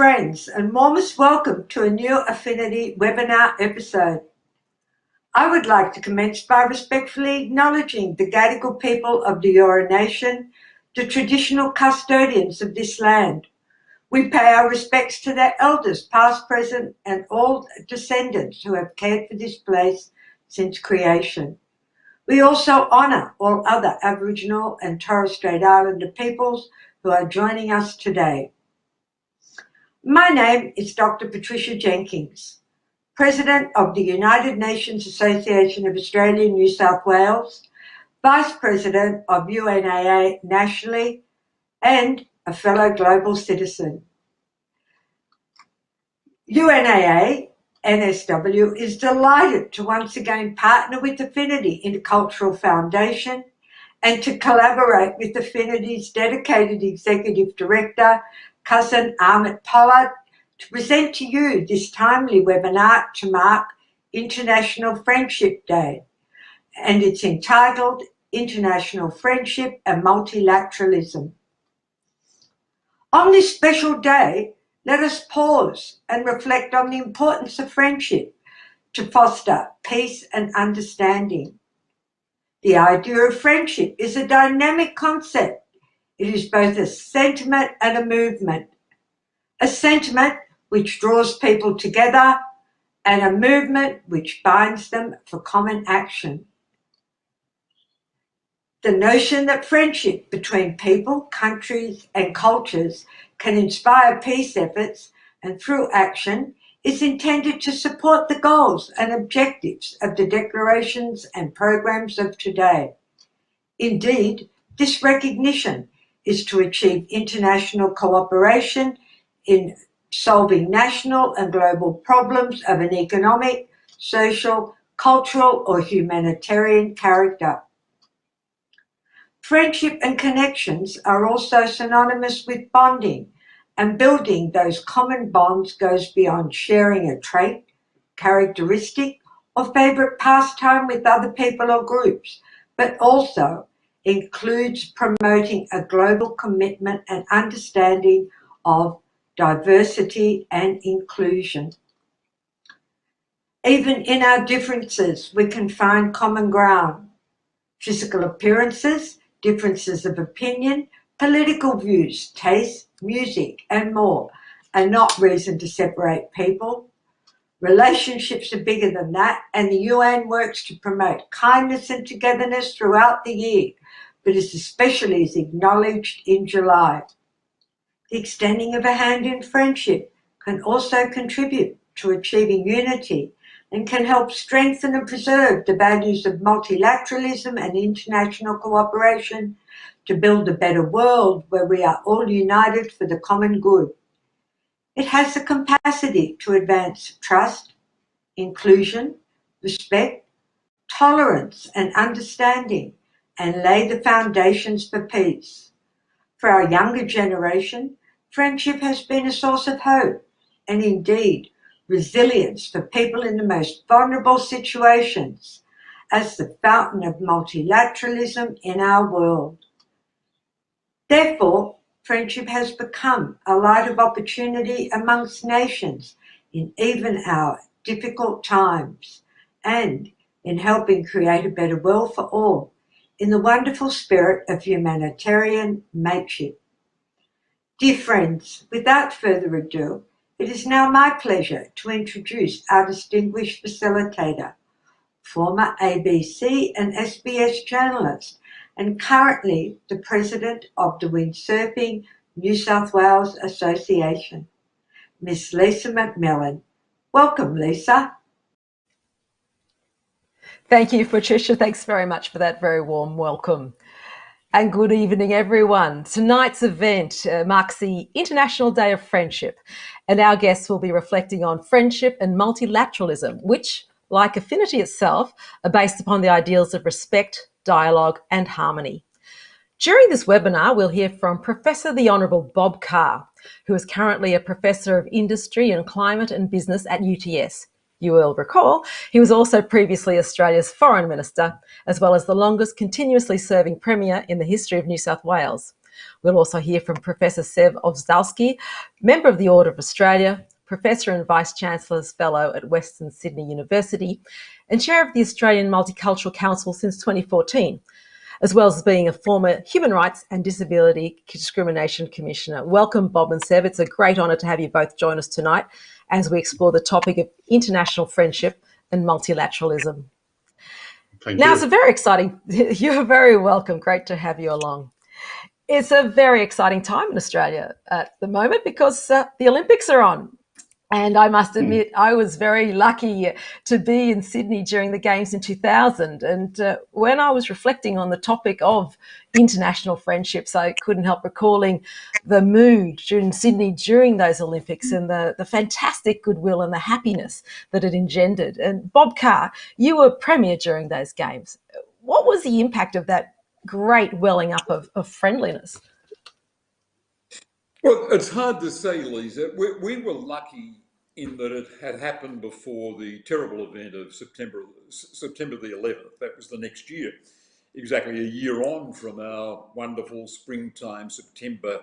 friends, and warmest welcome to a new Affinity webinar episode. I would like to commence by respectfully acknowledging the Gadigal people of the Eora Nation, the traditional custodians of this land. We pay our respects to their elders, past, present, and all descendants who have cared for this place since creation. We also honour all other Aboriginal and Torres Strait Islander peoples who are joining us today. My name is Dr. Patricia Jenkins, President of the United Nations Association of Australia New South Wales, Vice President of UNAA nationally, and a fellow global citizen. UNAA NSW is delighted to once again partner with Affinity Intercultural Foundation and to collaborate with Affinity's dedicated Executive Director, Cousin Amit Pollard, to present to you this timely webinar to mark International Friendship Day, and it's entitled International Friendship and Multilateralism. On this special day, let us pause and reflect on the importance of friendship to foster peace and understanding. The idea of friendship is a dynamic concept. It is both a sentiment and a movement. A sentiment which draws people together and a movement which binds them for common action. The notion that friendship between people, countries, and cultures can inspire peace efforts and through action is intended to support the goals and objectives of the declarations and programs of today. Indeed, this recognition is to achieve international cooperation in solving national and global problems of an economic, social, cultural, or humanitarian character. Friendship and connections are also synonymous with bonding, and building those common bonds goes beyond sharing a trait, characteristic, or favourite pastime with other people or groups, but also includes promoting a global commitment and understanding of diversity and inclusion. Even in our differences, we can find common ground. Physical appearances, differences of opinion, political views, taste, music, and more are not reason to separate people. Relationships are bigger than that, and the UN works to promote kindness and togetherness throughout the year, but is especially acknowledged in July. The extending of a hand in friendship can also contribute to achieving unity and can help strengthen and preserve the values of multilateralism and international cooperation to build a better world where we are all united for the common good. It has the capacity to advance trust, inclusion, respect, tolerance, and understanding, and lay the foundations for peace. For our younger generation, friendship has been a source of hope and indeed resilience for people in the most vulnerable situations as the fountain of multilateralism in our world. Therefore, friendship has become a light of opportunity amongst nations in even our difficult times and in helping create a better world for all, in the wonderful spirit of humanitarian mateship. Dear friends, without further ado, it is now my pleasure to introduce our distinguished facilitator, former ABC and SBS journalist, and currently the President of the Windsurfing New South Wales Association, Miss Lissa McMillan. Welcome, Lissa. Thank you, Patricia. Thanks very much for that very warm welcome. And good evening, everyone. Tonight's event marks the International Day of Friendship, and our guests will be reflecting on friendship and multilateralism, which, like Affinity itself, are based upon the ideals of respect, dialogue, and harmony. During this webinar, we'll hear from Professor the Honourable Bob Carr, who is currently a Professor of Industry and Climate and Business at UTS. You will recall, he was also previously Australia's Foreign Minister, as well as the longest continuously serving Premier in the history of New South Wales. We'll also hear from Professor Sev Ozdowski, Member of the Order of Australia, Professor and Vice-Chancellor's Fellow at Western Sydney University, and Chair of the Australian Multicultural Council since 2014, as well as being a former Human Rights and Disability Discrimination Commissioner. Welcome, Bob and Sev. It's a great honour to have you both join us tonight as we explore the topic of international friendship and multilateralism. Thank now, you. It's a very exciting, you're very welcome. Great to have you along. It's a very exciting time in Australia at the moment because the Olympics are on. And I must admit, I was very lucky to be in Sydney during the Games in 2000. And when I was reflecting on the topic of international friendships, I couldn't help recalling the mood in Sydney during those Olympics and the fantastic goodwill and the happiness that it engendered. And Bob Carr, you were Premier during those Games. What was the impact of that great welling up of friendliness? Well, it's hard to say, Lisa. We were lucky in that it had happened before the terrible event of September the 11th. That was the next year, exactly a year on from our wonderful springtime September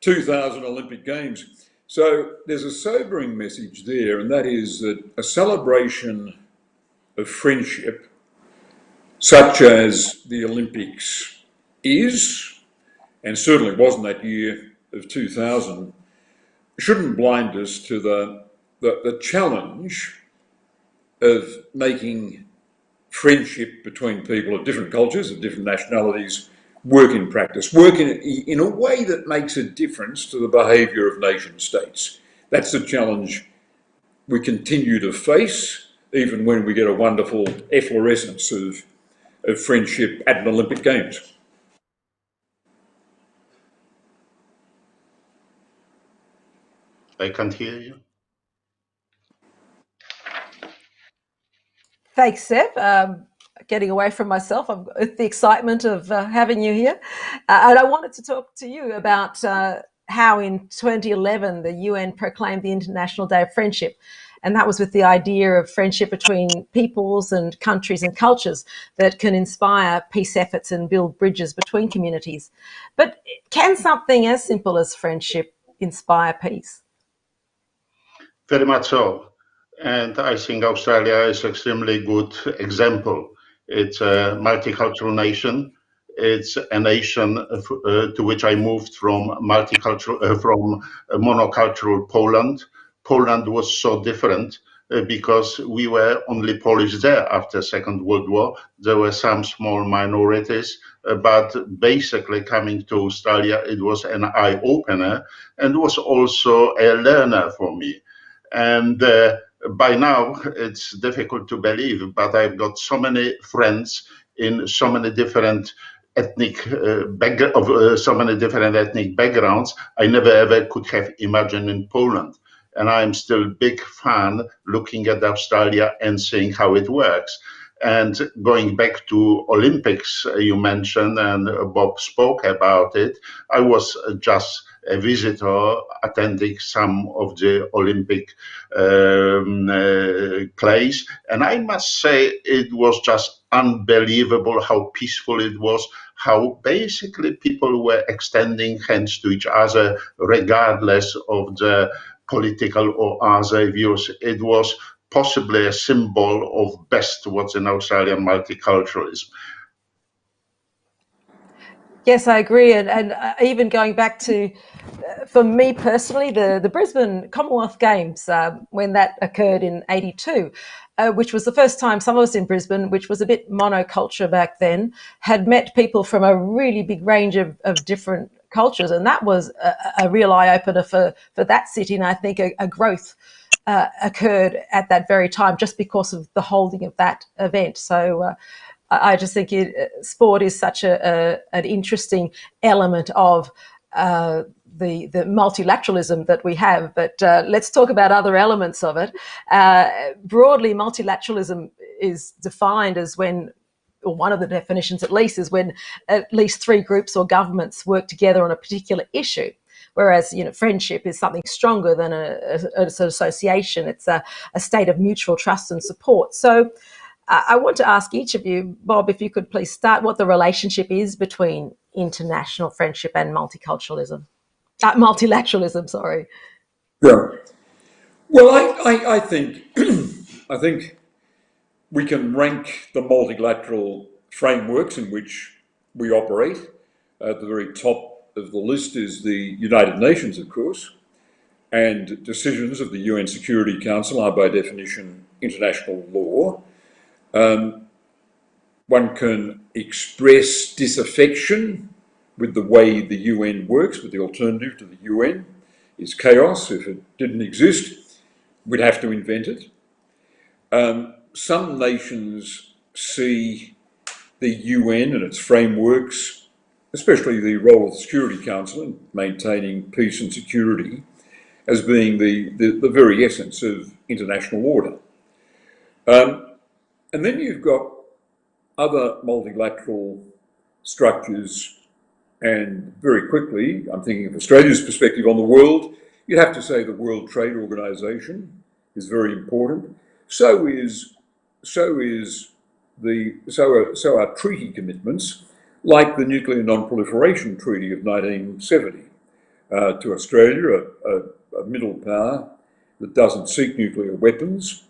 2000 Olympic Games. So there's a sobering message there, and that is that a celebration of friendship, such as the Olympics is, and certainly wasn't that year of 2000, shouldn't blind us to the challenge of making friendship between people of different cultures, of different nationalities, work in practice, work in a way that makes a difference to the behaviour of nation states. That's the challenge we continue to face, even when we get a wonderful efflorescence of friendship at an Olympic Games. I can't hear you. Thanks, Seb. Getting away from myself, I've got the excitement of having you here. And I wanted to talk to you about how in 2011 the UN proclaimed the International Day of Friendship. And that was with the idea of friendship between peoples and countries and cultures that can inspire peace efforts and build bridges between communities. But can something as simple as friendship inspire peace? Very much so. And I think Australia is an extremely good example. It's a multicultural nation. It's a nation to which I moved from monocultural Poland. Poland was so different because we were only Polish there after Second World War. There were some small minorities, but basically coming to Australia, it was an eye-opener and was also a learner for me. And by now, it's difficult to believe, but I've got so many friends in so many different ethnic backgrounds. I never ever could have imagined in Poland. And I'm still a big fan looking at Australia and seeing how it works. And going back to Olympics, you mentioned, and Bob spoke about it, I was just a visitor attending some of the Olympic plays. And I must say, it was just unbelievable how peaceful it was, how basically people were extending hands to each other, regardless of the political or other views. It was possibly a symbol of best what's in Australian multiculturalism. Yes, I agree. And even going back to, for me personally, the Brisbane Commonwealth Games, when that occurred in '82, which was the first time some of us in Brisbane, which was a bit monoculture back then, had met people from a really big range of different cultures. And that was a real eye-opener for that city. And I think a growth occurred at that very time just because of the holding of that event. So I just think sport is such an interesting element of the multilateralism that we have. But let's talk about other elements of it. Broadly, multilateralism is defined as when, or one of the definitions at least, is when at least three groups or governments work together on a particular issue. Whereas, friendship is something stronger than an association. It's a state of mutual trust and support. So I want to ask each of you, Bob, if you could please start what the relationship is between international friendship and multiculturalism. Multilateralism, sorry. Yeah. Well, I think I think we can rank the multilateral frameworks in which we operate. At the very top of the list is the United Nations, of course, and decisions of the UN Security Council are by definition international law. One can express disaffection with the way the UN works, but the alternative to the UN is chaos. If it didn't exist, we'd have to invent it. Some nations see the UN and its frameworks, especially the role of the Security Council in maintaining peace and security, as being the very essence of international order. And then you've got other multilateral structures, and very quickly, I'm thinking of Australia's perspective on the world, you'd have to say the World Trade Organization is very important. So are treaty commitments, like the Nuclear Non-Proliferation Treaty of 1970. To Australia, a middle power that doesn't seek nuclear weapons,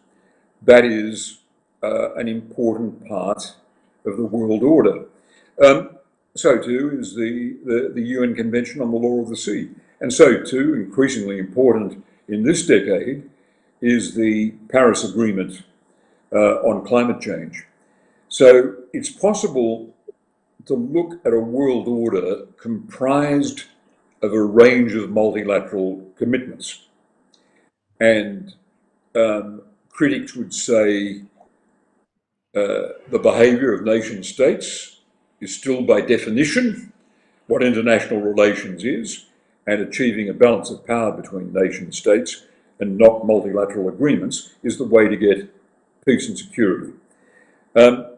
that is an important part of the world order. So too is the UN Convention on the Law of the Sea. And so too, increasingly important in this decade, is the Paris Agreement on climate change. So it's possible to look at a world order comprised of a range of multilateral commitments. And critics would say the behaviour of nation states is still by definition what international relations is, and achieving a balance of power between nation states and not multilateral agreements is the way to get peace and security.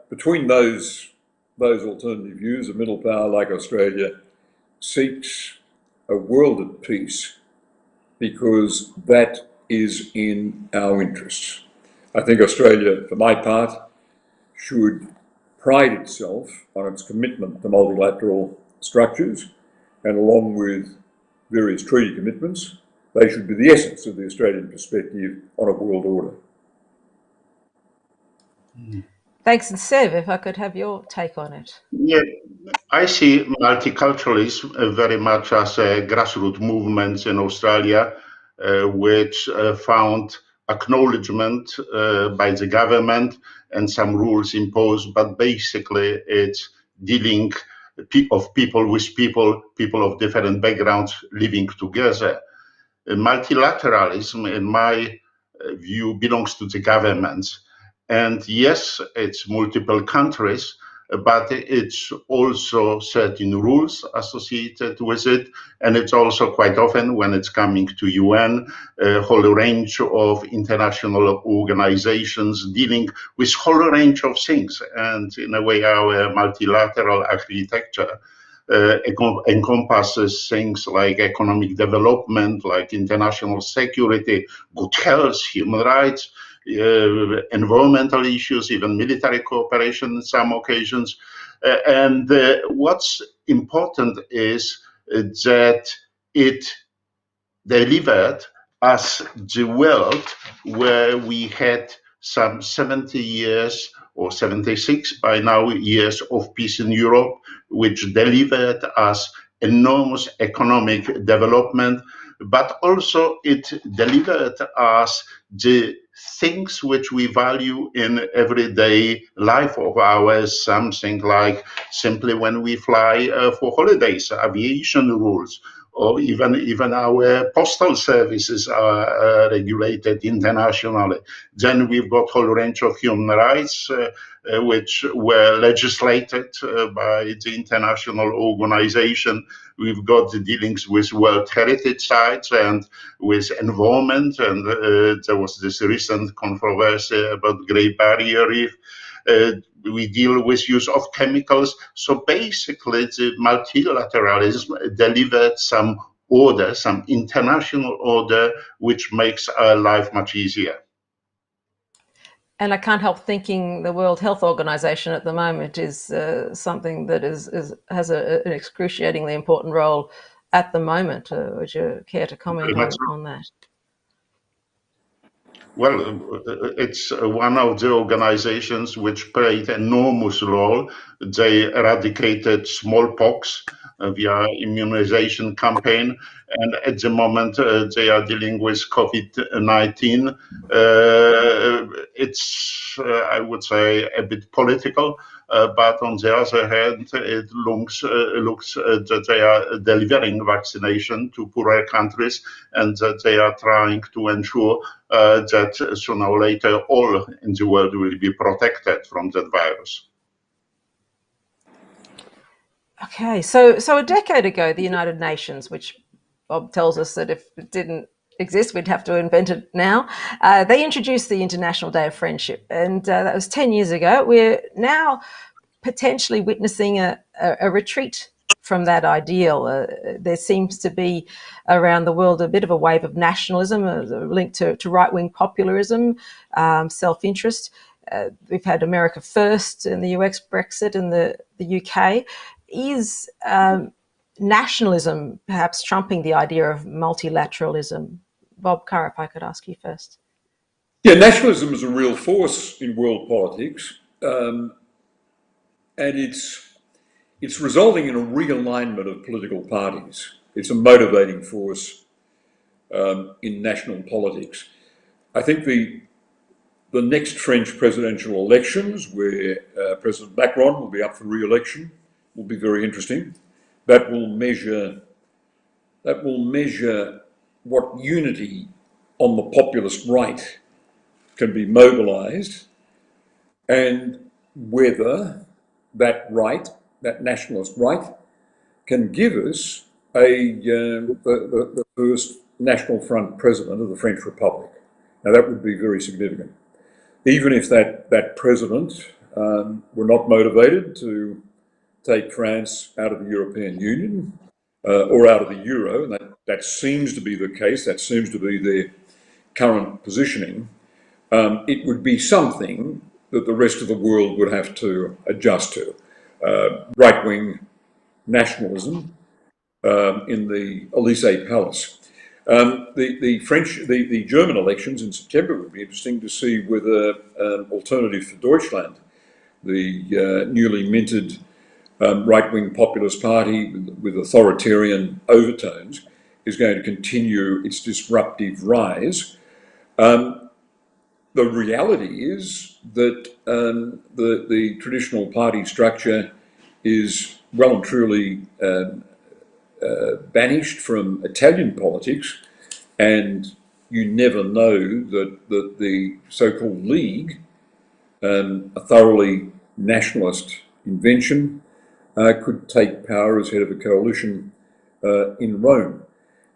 Between those alternative views, a middle power like Australia seeks a world at peace because that is in our interests. I think Australia, for my part, should pride itself on its commitment to multilateral structures, and along with various treaty commitments, they should be the essence of the Australian perspective on a world order. Thanks, and Sev, if I could have your take on it. Yeah, I see multiculturalism very much as a grassroots movement in Australia, which found acknowledgement by the government and some rules imposed, but basically it's dealing of people with people of different backgrounds living together. Multilateralism, in my view, belongs to the governments. And yes, it's multiple countries, but it's also certain rules associated with it. And it's also quite often, when it's coming to UN, a whole range of international organizations dealing with a whole range of things. And in a way, our multilateral architecture encompasses things like economic development, like international security, good health, human rights, environmental issues, even military cooperation in some occasions. And what's important is that it delivered us the world where we had some 70 years or 76 by now years of peace in Europe, which delivered us enormous economic development, but also it delivered us the things which we value in everyday life of ours, something like simply when we fly for holidays, aviation rules, or even our postal services are regulated internationally. Then we've got a whole range of human rights which were legislated by the international organization. We've got the dealings with World Heritage Sites and with environment, and there was this recent controversy about Great Barrier Reef. We deal with use of chemicals. So basically, the multilateralism delivered some order, some international order, which makes our life much easier. And I can't help thinking the World Health Organization at the moment is something that has an excruciatingly important role at the moment. Would you care to comment on that? Well, it's one of the organizations which played an enormous role. They eradicated smallpox via immunization campaign, and at the moment they are dealing with COVID-19. It's, I would say, a bit political, but on the other hand, it looks that they are delivering vaccination to poorer countries, and that they are trying to ensure that sooner or later all in the world will be protected from that virus. Okay, so a decade ago, the United Nations, which Bob tells us that if it didn't exist, we'd have to invent it now, they introduced the International Day of Friendship, and that was 10 years ago. We're now potentially witnessing a retreat from that ideal. There seems to be around the world a bit of a wave of nationalism, linked to right-wing populism, self-interest. We've had America First in the US, Brexit in the UK. Is nationalism perhaps trumping the idea of multilateralism? Bob Carr, if I could ask you first. Yeah, nationalism is a real force in world politics, and it's resulting in a realignment of political parties. It's a motivating force in national politics. I think the next French presidential elections, where President Macron will be up for re-election, will be very interesting. That will measure what unity on the populist right can be mobilised, and whether that right, that nationalist right, can give us the first National Front president of the French Republic. Now that would be very significant. Even if that president were not motivated to take France out of the European Union or out of the euro, and that seems to be the case, that seems to be their current positioning, it would be something that the rest of the world would have to adjust to. Right-wing nationalism in the Elysee Palace. The German elections in September would be interesting to see whether Alternative for Deutschland, the newly minted right-wing populist party with authoritarian overtones, is going to continue its disruptive rise. The reality is that the traditional party structure is well and truly banished from Italian politics, and you never know that the so-called League, a thoroughly nationalist invention, could take power as head of a coalition in Rome.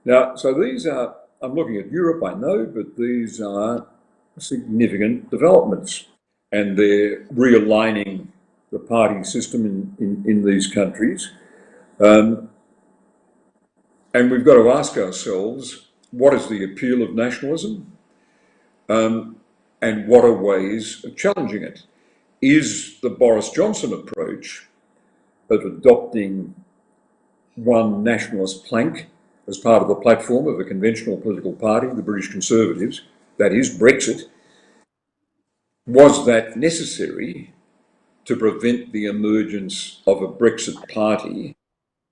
Now, so these are, I'm looking at Europe, I know, but these are significant developments, and they're realigning the party system in these countries. And we've got to ask ourselves, what is the appeal of nationalism? And what are ways of challenging it? Is the Boris Johnson approach of adopting one nationalist plank as part of the platform of a conventional political party, the British Conservatives, that is Brexit, was that necessary to prevent the emergence of a Brexit party,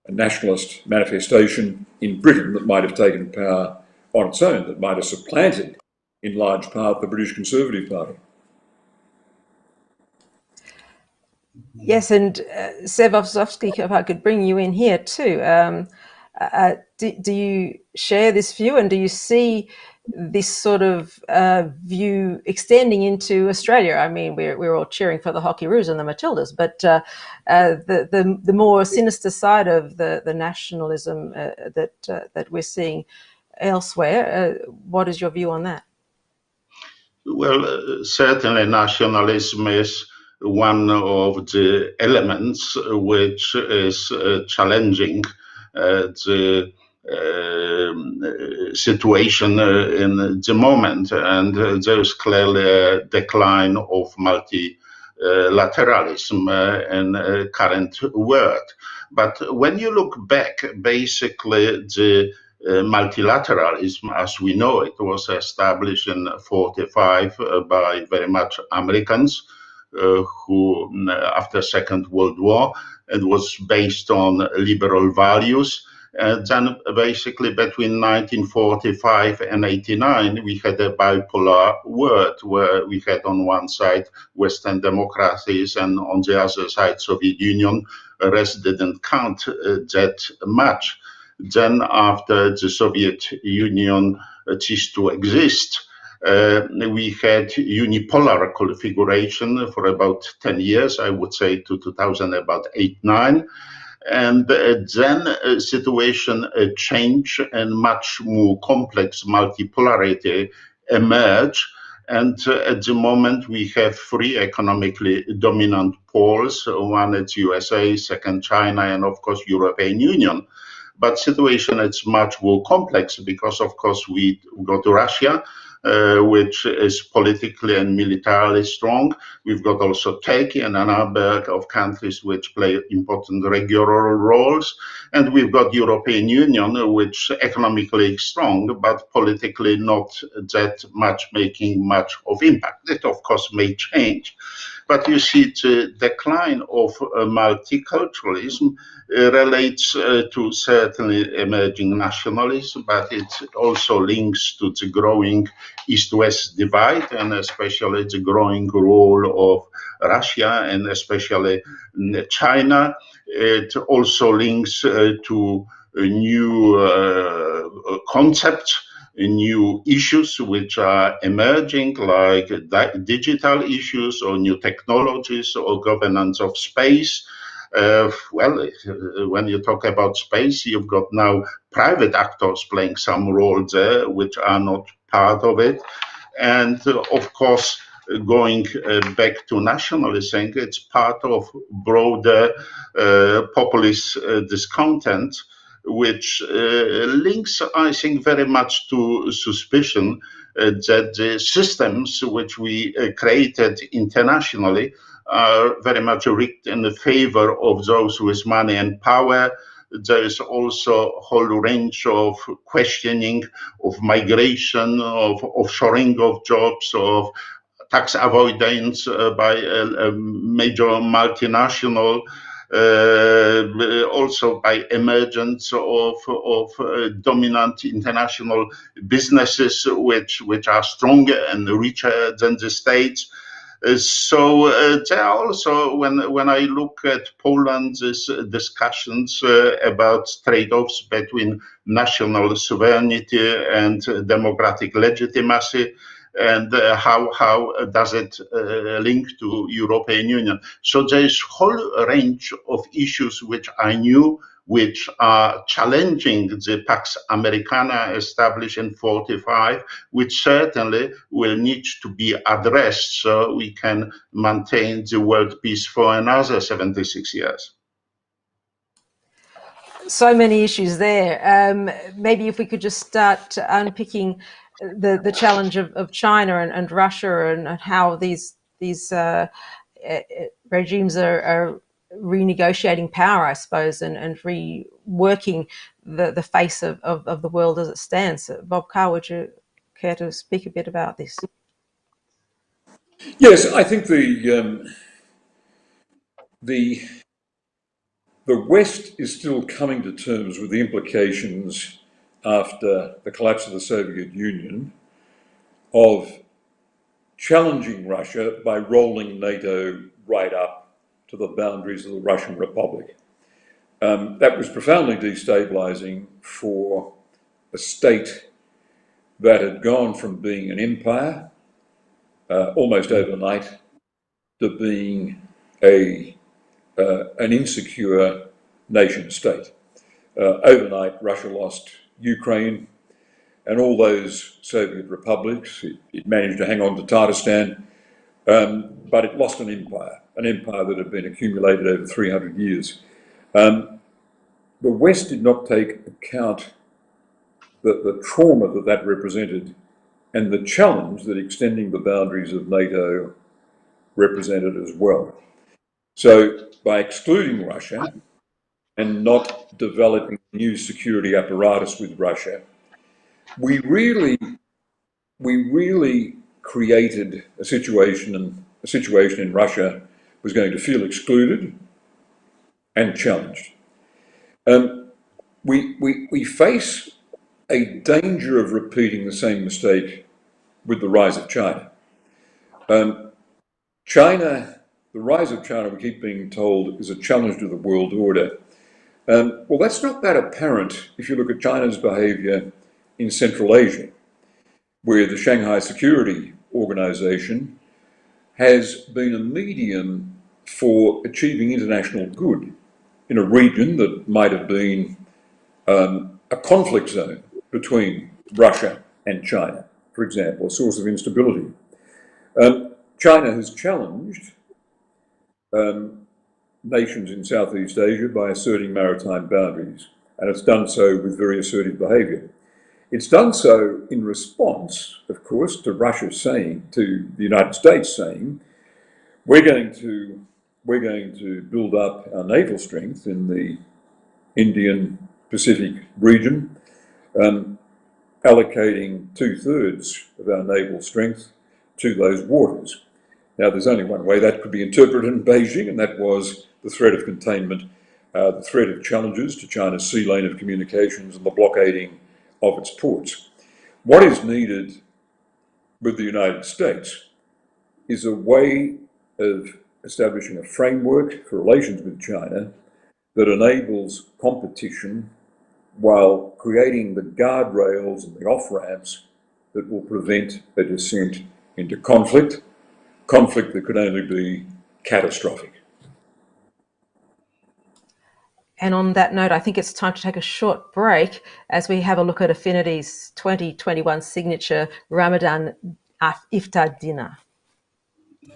a nationalist manifestation in Britain that might have taken power on its own, that might have supplanted in large part the British Conservative Party? Yes, and Sev Ozdowski, if I could bring you in here too. Do you share this view, and do you see this sort of view extending into Australia? I mean, we're all cheering for the Hockeyroos and the Matildas, but the more sinister side of the nationalism that we're seeing elsewhere, what is your view on that? Well, certainly nationalism is one of the elements which is challenging the situation in the moment, and there is clearly a decline of multilateralism in current world. But when you look back, basically the multilateralism, as we know it, was established in 1945 by very much Americans who, after Second World War, it was based on liberal values. Then basically between 1945 and 89, we had a bipolar world where we had on one side Western democracies and on the other side Soviet Union. The rest didn't count that much. Then after the Soviet Union ceased to exist, we had unipolar configuration for about 10 years, I would say to 2000, about 8-9. And then situation changed and much more complex multipolarity emerged. And at the moment, we have three economically dominant poles. One is USA, second China, and of course, European Union. But situation is much more complex because, of course, we go to Russia, which is politically and militarily strong. We've got also Turkey and a number of countries which play important regional roles. And we've got European Union, which economically is strong, but politically not that much making much of impact. It, of course, may change. But you see the decline of multiculturalism relates to certainly emerging nationalism, but it also links to the growing East-West divide, and especially the growing role of Russia and especially China. It also links to new concepts, new issues which are emerging, like digital issues or new technologies or governance of space. Well, when you talk about space, you've got now private actors playing some role there, which are not part of it. And of course, going back to nationalism, it's part of broader populist discontent, which links, I think, very much to suspicion that the systems which we created internationally are very much rigged in the favor of those with money and power. There is also a whole range of questioning of migration, of offshoring of jobs, of tax avoidance by a major multinational, also by emergence of dominant international businesses which are stronger and richer than the states. So there are also, when I look at Poland's discussions about trade-offs between national sovereignty and democratic legitimacy, and how does it link to European Union? So there is a whole range of issues which are new, which are challenging the Pax Americana established in 1945, which certainly will need to be addressed so we can maintain the world peace for another 76 years. So many issues there. Maybe if we could just start unpicking the challenge of China and Russia and how these regimes are renegotiating power, I suppose, and reworking the face of the world as it stands. Bob Carr, would you care to speak a bit about this? Yes, I think the West is still coming to terms with the implications after the collapse of the Soviet Union of challenging Russia by rolling NATO right up to the boundaries of the Russian Republic. That was profoundly destabilizing for a state that had gone from being an empire almost overnight to being an insecure nation state. Overnight, Russia lost Ukraine and all those Soviet republics. It managed to hang on to Tatarstan, but it lost an empire that had been accumulated over 300 years. The West did not take account the trauma that that represented, and the challenge that extending the boundaries of NATO represented as well. So by excluding Russia and not developing a new security apparatus with Russia, we really created a situation, and a situation in Russia was going to feel excluded and challenged. We face a danger of repeating the same mistake with the rise of China. The rise of China, we keep being told, is a challenge to the world order. Well, that's not that apparent if you look at China's behaviour in Central Asia, where the Shanghai Security Organization has been a medium for achieving international good in a region that might have been a conflict zone between Russia and China, for example, a source of instability. China has challenged nations in Southeast Asia by asserting maritime boundaries, and it's done so with very assertive behaviour. It's done so in response, of course, to Russia saying, to the United States saying, we're going to build up our naval strength in the Indian Pacific region, allocating 2/3 of our naval strength to those waters. Now, there's only one way that could be interpreted in Beijing, and that was the threat of containment, the threat of challenges to China's sea lane of communications and the blockading of its ports. What is needed with the United States is a way of establishing a framework for relations with China that enables competition while creating the guardrails and the off-ramps that will prevent a descent into conflict that could only be catastrophic. And on that note, I think it's time to take a short break as we have a look at Affinity's 2021 signature Ramadan Iftar dinner.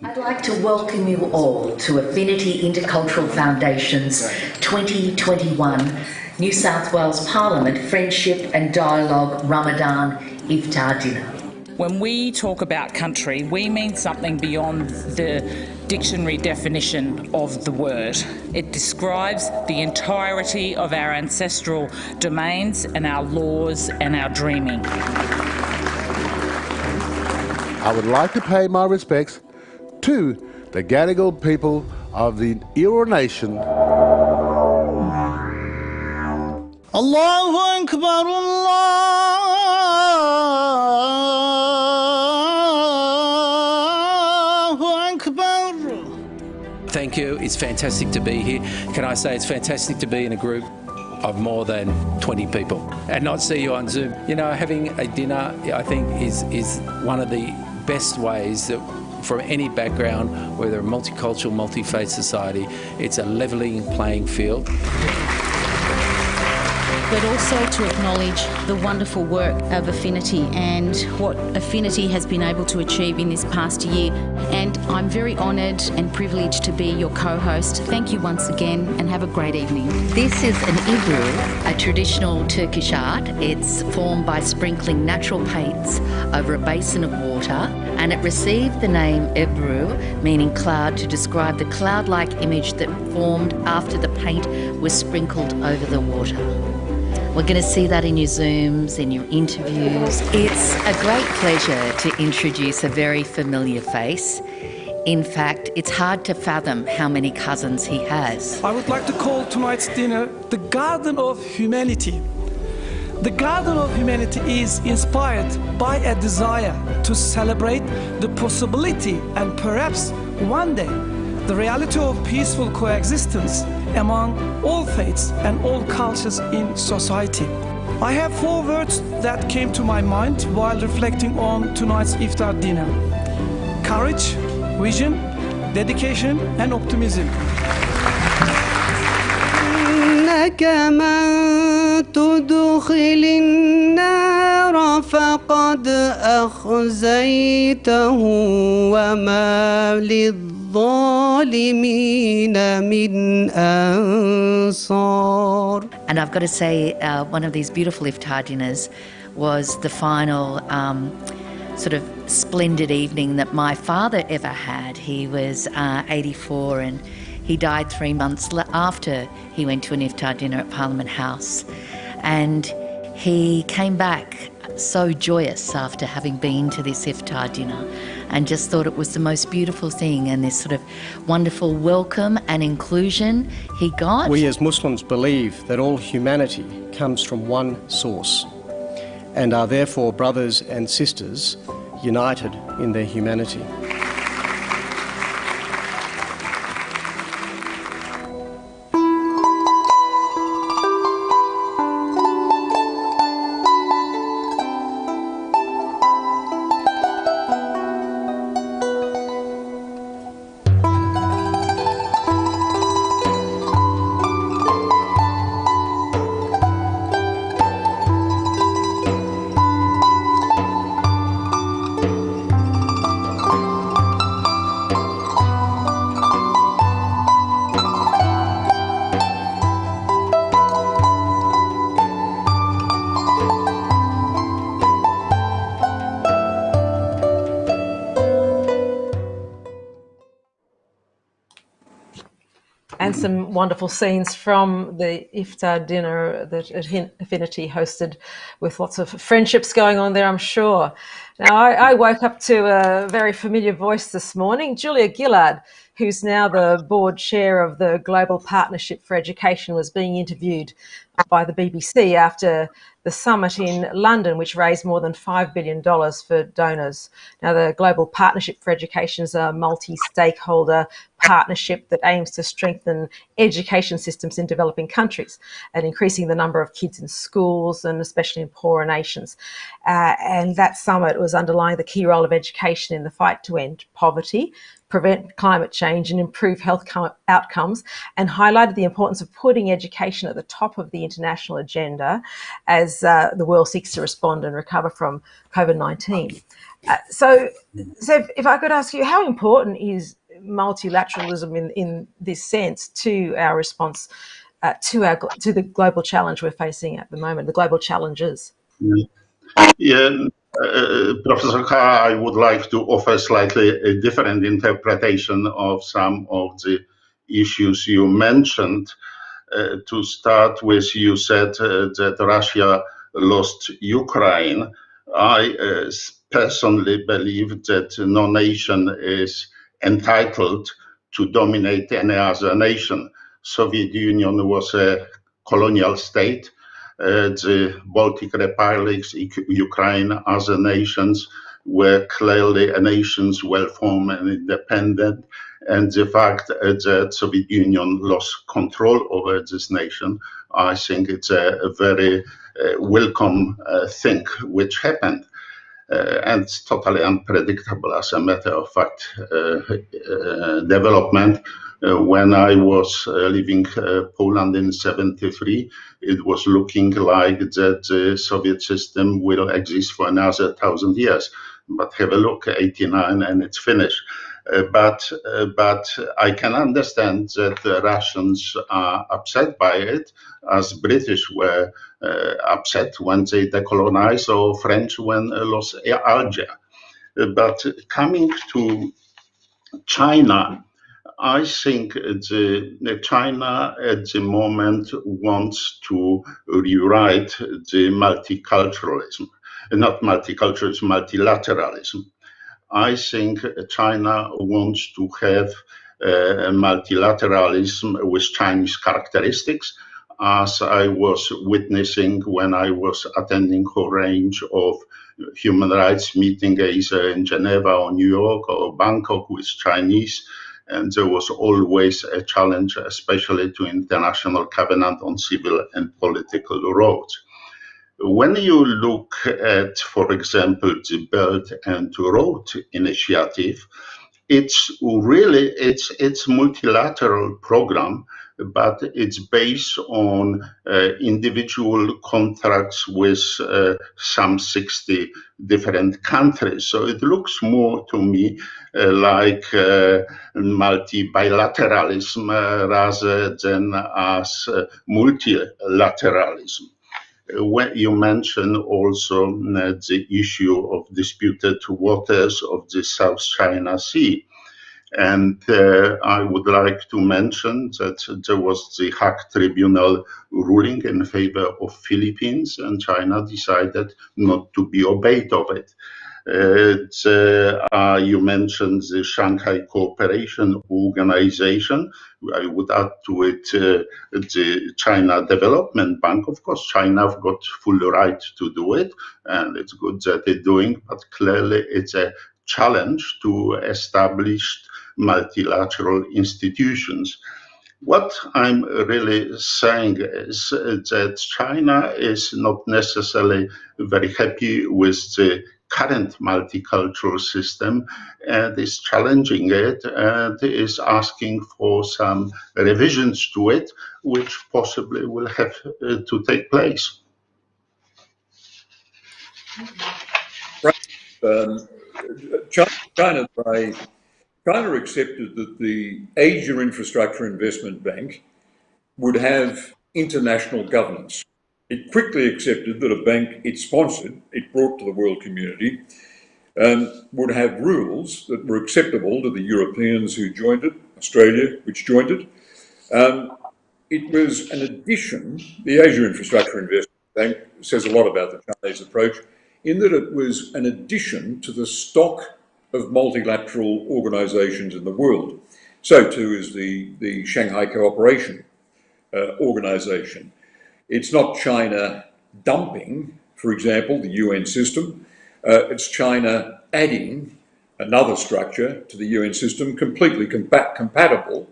I'd like to welcome you all to Affinity Intercultural Foundation's 2021 New South Wales Parliament Friendship and Dialogue Ramadan Iftar dinner. When we talk about country, we mean something beyond the dictionary definition of the word. It describes the entirety of our ancestral domains and our laws and our dreaming. I would like to pay my respects to the Gadigal people of the Eora Nation. Allahu Akbar, Allahu Akbar. Thank you. It's fantastic to be here. Can I say it's fantastic to be in a group of more than 20 people and not see you on Zoom. You know, having a dinner, I think, is one of the best ways that from any background, whether a multicultural, multi-faith society, it's a levelling playing field. But also to acknowledge the wonderful work of Affinity and what Affinity has been able to achieve in this past year. And I'm very honoured and privileged to be your co-host. Thank you once again and have a great evening. This is an Ebru, a traditional Turkish art. It's formed by sprinkling natural paints over a basin of water, and it received the name Ebru, meaning cloud, to describe the cloud-like image that formed after the paint was sprinkled over the water. We're going to see that in your Zooms, in your interviews. It's a great pleasure to introduce a very familiar face. In fact, it's hard to fathom how many cousins he has. I would like to call tonight's dinner the Garden of Humanity. The Garden of Humanity is inspired by a desire to celebrate the possibility and perhaps one day the reality of peaceful coexistence among all faiths and all cultures in society. I have 4 words that came to my mind while reflecting on tonight's iftar dinner: courage, vision, dedication, and optimism. من تدخل النار فقد أخزيته وما للظالمين من أنصار. And I've got to say, one of these beautiful iftar dinners was the final sort of splendid evening that my father ever had. He was 84 and he died 3 months after he went to an iftar dinner at Parliament House. And he came back so joyous after having been to this iftar dinner and just thought it was the most beautiful thing, and this sort of wonderful welcome and inclusion he got. We as Muslims believe that all humanity comes from one source and are therefore brothers and sisters united in their humanity. And some wonderful scenes from the iftar dinner that Affinity hosted, with lots of friendships going on there, I'm sure. Now, I woke up to a very familiar voice this morning, Julia Gillard, who's now the board chair of the Global Partnership for Education, was being interviewed by the BBC after the summit in London, which raised more than $5 billion for donors. Now, the Global Partnership for Education is a multi-stakeholder partnership that aims to strengthen education systems in developing countries and increasing the number of kids in schools, and especially in poorer nations. And that summit was underlying the key role of education in the fight to end poverty, prevent climate change and improve health outcomes, and highlighted the importance of putting education at the top of the international agenda as the world seeks to respond and recover from COVID-19. So if I could ask you, how important is multilateralism in this sense to our response to the global challenge we're facing at the moment, the global challenges? Professor Carr, I would like to offer slightly a different interpretation of some of the issues you mentioned. To start with, you said that Russia lost Ukraine. I personally believe that no nation is entitled to dominate any other nation. Soviet Union was a colonial state. The Baltic republics, Ukraine, other nations were clearly nations well-formed and independent. And the fact that Soviet Union lost control over this nation, I think it's a very welcome thing which happened. And it's totally unpredictable, as a matter of fact, development. When I was leaving Poland in '73, it was looking like that the Soviet system will exist for another 1,000 years. But have a look, 89, and it's finished. But I can understand that the Russians are upset by it, as British were upset when they decolonized, or French when lost Algeria. But coming to China, I think China at the moment wants to rewrite the multiculturalism, not multiculturalism, multilateralism. I think China wants to have multilateralism with Chinese characteristics, as I was witnessing when I was attending a range of human rights meetings, either in Geneva or New York or Bangkok, with Chinese. And there was always a challenge, especially to International Covenant on Civil and Political Rights. When you look at, for example, the Belt and Road Initiative, it's multilateral program, but it's based on individual contracts with some 60 different countries. So it looks more to me like multi-bilateralism rather than as multilateralism. When you mentioned also the issue of disputed waters of the South China Sea. And I would like to mention that there was the Hague Tribunal ruling in favor of Philippines, and China decided not to be obeyed of it. You mentioned the Shanghai Cooperation Organization. I would add to it the China Development Bank. Of course, China have got full right to do it, and it's good that they're doing, but clearly it's a challenge to establish multilateral institutions. What I'm really saying is that China is not necessarily very happy with the current multicultural system and is challenging it and is asking for some revisions to it, which possibly will have to take place. China accepted that the Asia Infrastructure Investment Bank would have international governance. It quickly accepted that a bank it sponsored, it brought to the world community, would have rules that were acceptable to the Europeans who joined it, Australia, which joined it. It was an addition. The Asia Infrastructure Investment Bank says a lot about the Chinese approach, in that it was an addition to the stock of multilateral organisations in the world. So too is the Shanghai Cooperation Organisation. It's not China dumping, for example, the UN system. It's China adding another structure to the UN system, completely compatible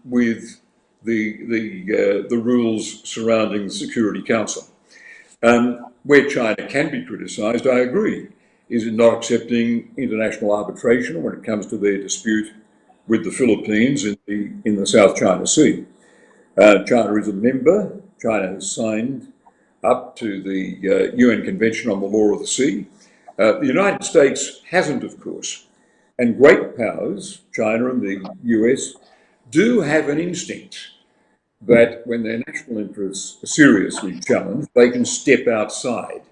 with the rules surrounding the Security Council. Where China can be criticised, I agree, is in not accepting international arbitration when it comes to their dispute with the Philippines in the South China Sea. China is a member. China has signed up to the UN Convention on the Law of the Sea. The United States hasn't, of course. And great powers, China and the US, do have an instinct that when their national interests are seriously challenged, they can step outside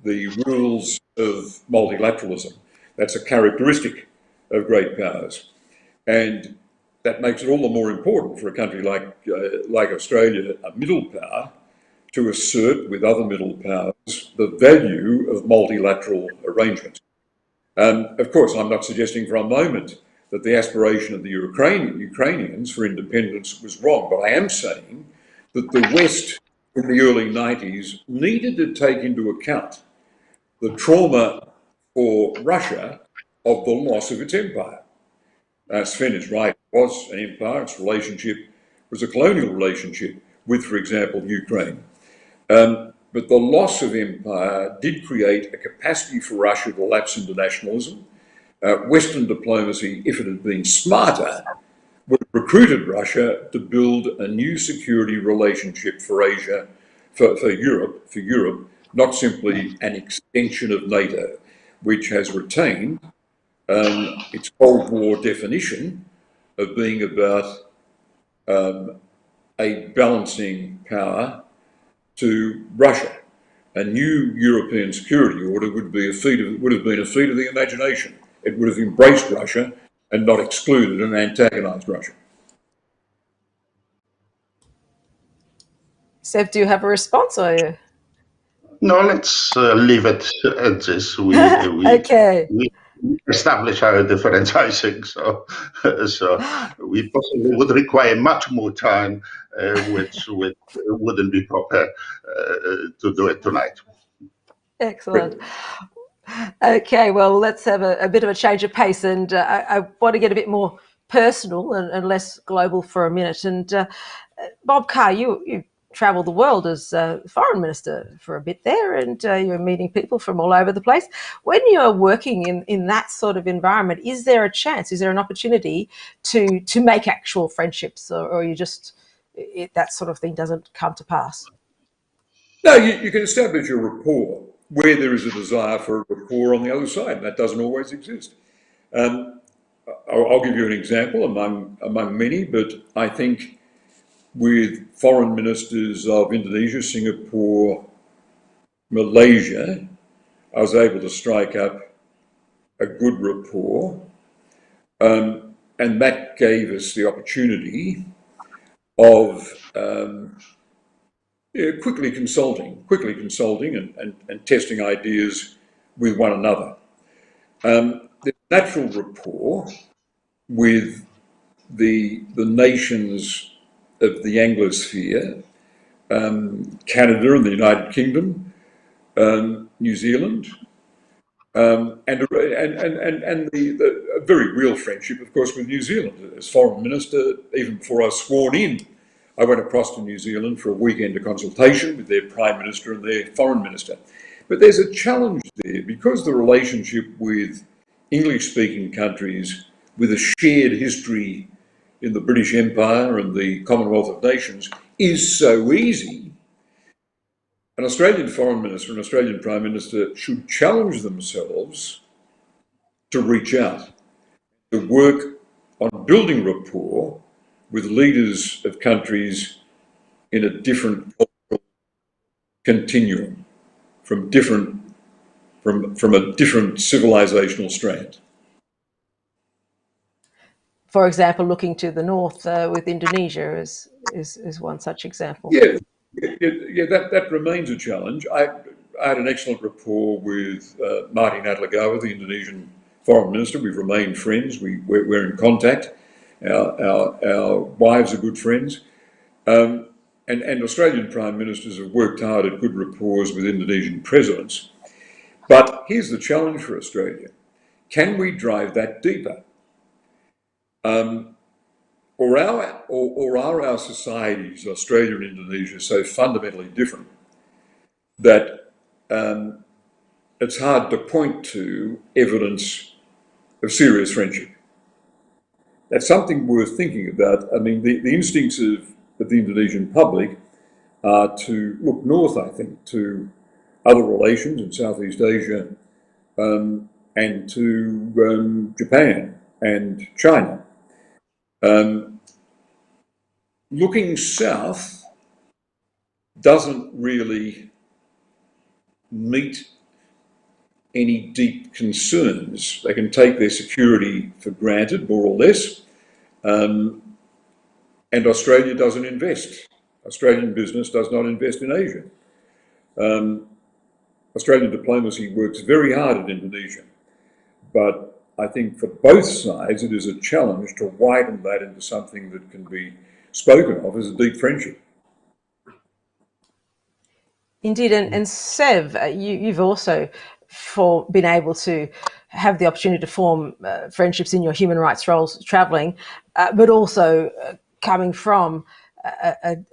the rules of multilateralism. That's a characteristic of great powers. And that makes it all the more important for a country like Australia, a middle power, to assert with other middle powers the value of multilateral arrangements. Of course, I'm not suggesting for a moment that the aspiration of the Ukrainians for independence was wrong, but I am saying that the West in the early 90s needed to take into account the trauma for Russia of the loss of its empire. Sven is right, it was an empire, its relationship was a colonial relationship with, for example, Ukraine. But the loss of empire did create a capacity for Russia to lapse into nationalism. Western diplomacy, if it had been smarter, would have recruited Russia to build a new security relationship for Asia, for Europe, not simply an extension of NATO, which has retained its Cold War definition of being about a balancing power to Russia. A new European security order would have been a feat of the imagination. It would have embraced Russia and not excluded and antagonised Russia. Seb, do you have a response, or you? No, let's leave it at this. Okay. We establish our difference, I think. So we possibly would require much more time, which wouldn't be proper to do it tonight. Excellent. Okay, well, let's have a bit of a change of pace, and I want to get a bit more personal and less global for a minute. And Bob Carr, you travel the world as foreign minister for a bit there, and you're meeting people from all over the place. When you're working in that sort of environment, is there a chance, is there an opportunity to make actual friendships, or you just, that sort of thing doesn't come to pass? No, you can establish a rapport where there is a desire for a rapport on the other side, and that doesn't always exist. I'll give you an example among many, but I think with foreign ministers of Indonesia, Singapore, Malaysia, I was able to strike up a good rapport, and that gave us the opportunity of quickly consulting and testing ideas with one another. There's natural rapport with the nations of the Anglosphere, Canada and the United Kingdom, New Zealand, and the very real friendship, of course, with New Zealand. As foreign minister, even before I was sworn in, I went across to New Zealand for a weekend of consultation with their Prime Minister and their Foreign Minister. But there's a challenge there, because the relationship with English-speaking countries with a shared history in the British Empire and the Commonwealth of Nations is so easy. An Australian Foreign Minister, an Australian Prime Minister should challenge themselves to reach out, to work on building rapport with leaders of countries in a different cultural continuum, from a different civilizational strand. For example, looking to the north with Indonesia is one such example. Yeah, that remains a challenge. I had an excellent rapport with Marty Natalegawa, the Indonesian Foreign Minister. We've remained friends. We're in contact. Our wives are good friends. And Australian Prime Ministers have worked hard at good rapport with Indonesian presidents. But here's the challenge for Australia. Can we drive that deeper? Or are our societies, Australia and Indonesia, so fundamentally different that it's hard to point to evidence of serious friendship? That's something worth thinking about. I mean, the instincts of the Indonesian public are to look north, I think, to other relations in Southeast Asia and to Japan and China. Looking south doesn't really meet any deep concerns. They can take their security for granted, more or less, and Australia doesn't invest. Australian business does not invest in Asia. Australian diplomacy works very hard in Indonesia, but I think for both sides it is a challenge to widen that into something that can be spoken of as a deep friendship. Indeed, and Sev, you've also been able to have the opportunity to form friendships in your human rights roles travelling, but also coming from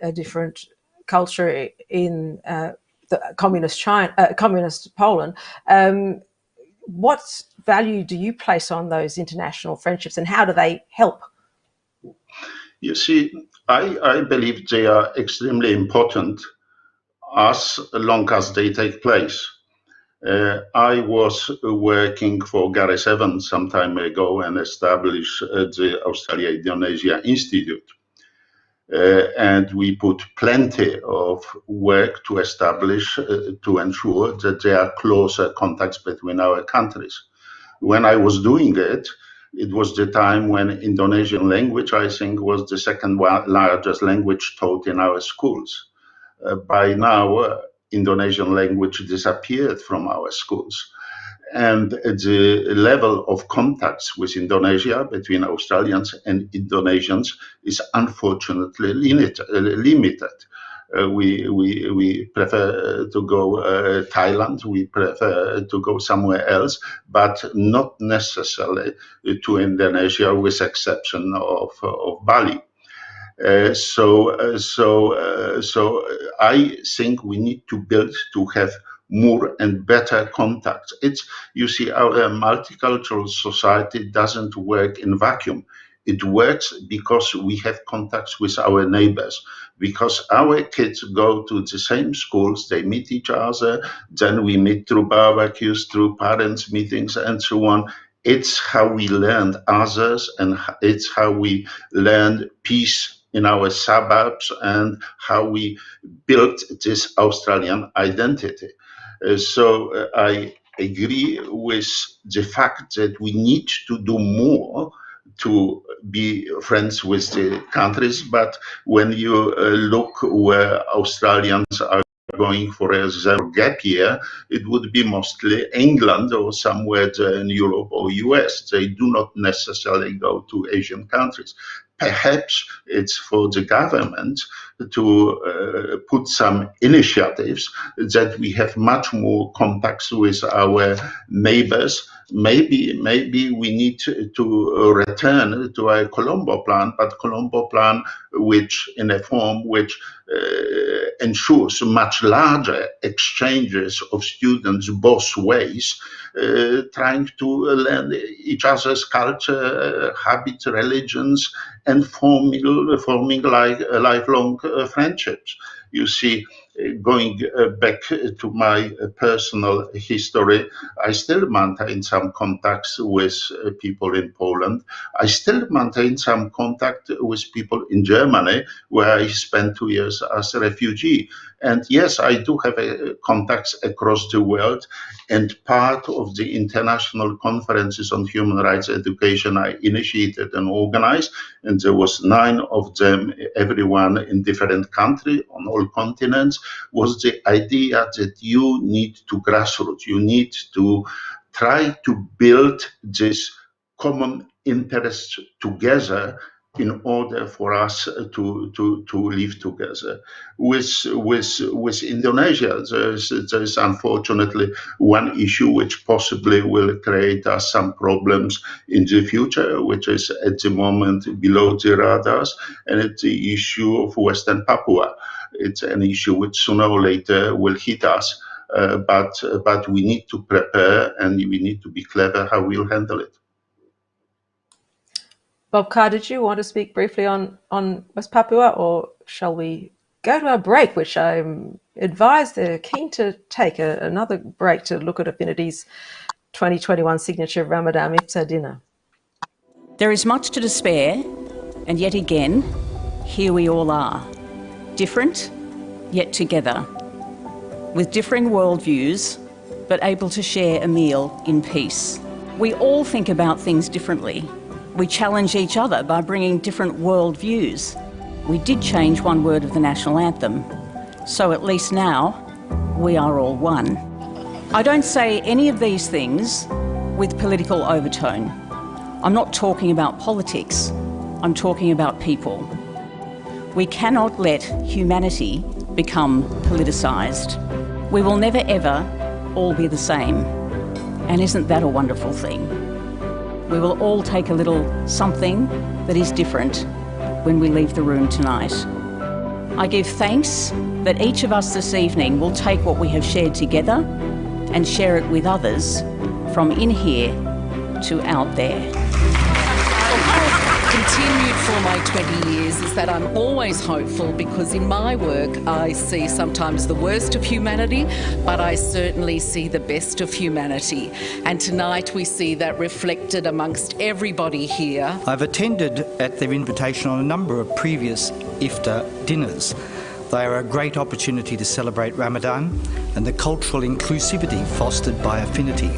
a different culture in the communist Poland. What value do you place on those international friendships, and how do they help? You see, I believe they are extremely important as long as they take place. I was working for Gareth Evans some time ago and established the Australia-Indonesia Institute. And we put plenty of work to establish, to ensure that there are closer contacts between our countries. When I was doing it, it was the time when Indonesian language, I think, was the second largest language taught in our schools. By now, Indonesian language disappeared from our schools. And the level of contacts with Indonesia between Australians and Indonesians is unfortunately limited. We prefer to go Thailand, we prefer to go somewhere else, but not necessarily to Indonesia, with exception of Bali. So I think we need to build to have more and better contacts. You see, our multicultural society doesn't work in vacuum. It works because we have contacts with our neighbors, because our kids go to the same schools, they meet each other, then we meet through barbecues, through parents' meetings, and so on. It's how we learn others, and it's how we learn peace in our suburbs, and how we built this Australian identity. So I agree with the fact that we need to do more to be friends with the countries, but when you look where Australians are going for a gap year, it would be mostly England or somewhere in Europe or US. They do not necessarily go to Asian countries. Perhaps it's for the government to put some initiatives that we have much more contacts with our neighbors. Maybe we need to return to a Colombo plan, but Colombo plan which in a form which ensures much larger exchanges of students both ways, trying to learn each other's culture, habits, religions, and forming lifelong friendships. You see, going back to my personal history, I still maintain some contacts with people in Poland. I still maintain some contact with people in Germany, where I spent 2 years as a refugee. And yes, I do have contacts across the world. And part of the international conferences on human rights education I initiated and organized, and there was 9 of them, everyone in different countries on all continents, was the idea that you need to grassroots, you need to try to build this common interest together in order for us to live together. With Indonesia, there's unfortunately one issue which possibly will create us some problems in the future, which is at the moment below the radars, and it's the issue of Western Papua. It's an issue which sooner or later will hit us, but we need to prepare, and we need to be clever how we'll handle it. Bob Carr, did you want to speak briefly on West Papua, or shall we go to our break, which I'm advised they're keen to take another break to look at Affinity's 2021 signature of Ramadan Iftar dinner? There is much to despair, and yet again, here we all are, different, yet together, with differing worldviews, but able to share a meal in peace. We all think about things differently. We challenge each other by bringing different worldviews. We did change one word of the national anthem, so at least now we are all one. I don't say any of these things with political overtone. I'm not talking about politics, I'm talking about people. We cannot let humanity become politicised. We will never ever all be the same, and isn't that a wonderful thing? We will all take a little something that is different when we leave the room tonight. I give thanks that each of us this evening will take what we have shared together and share it with others, from in here to out there. Continued for my 20 years is that I'm always hopeful, because in my work I see sometimes the worst of humanity, but I certainly see the best of humanity. And tonight we see that reflected amongst everybody here. I've attended at their invitation on a number of previous iftar dinners. They are a great opportunity to celebrate Ramadan and the cultural inclusivity fostered by Affinity.